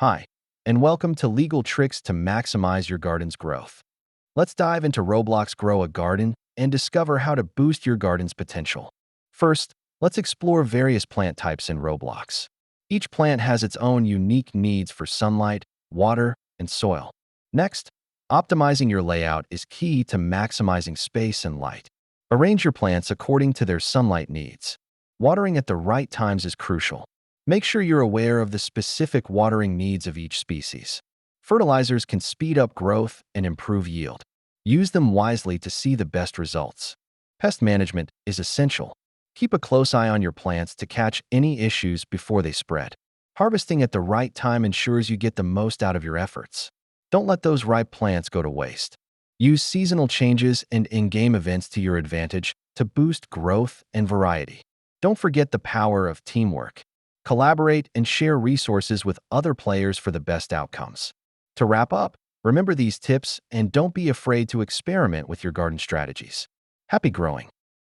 Hi, and welcome to Legal Tricks to Maximize Your Garden's Growth. Let's dive into Roblox Grow a Garden and discover how to boost your garden's potential. First, let's explore various plant types in Roblox. Each plant has its own unique needs for sunlight, water, and soil. Next, optimizing your layout is key to maximizing space and light. Arrange your plants according to their sunlight needs. Watering at the right times is crucial. Make sure you're aware of the specific watering needs of each species. Fertilizers can speed up growth and improve yield. Use them wisely to see the best results. Pest management is essential. Keep a close eye on your plants to catch any issues before they spread. Harvesting at the right time ensures you get the most out of your efforts. Don't let those ripe plants go to waste. Use seasonal changes and in-game events to your advantage to boost growth and variety. Don't forget the power of teamwork. Collaborate and share resources with other players for the best outcomes. To wrap up, remember these tips and don't be afraid to experiment with your garden strategies. Happy growing!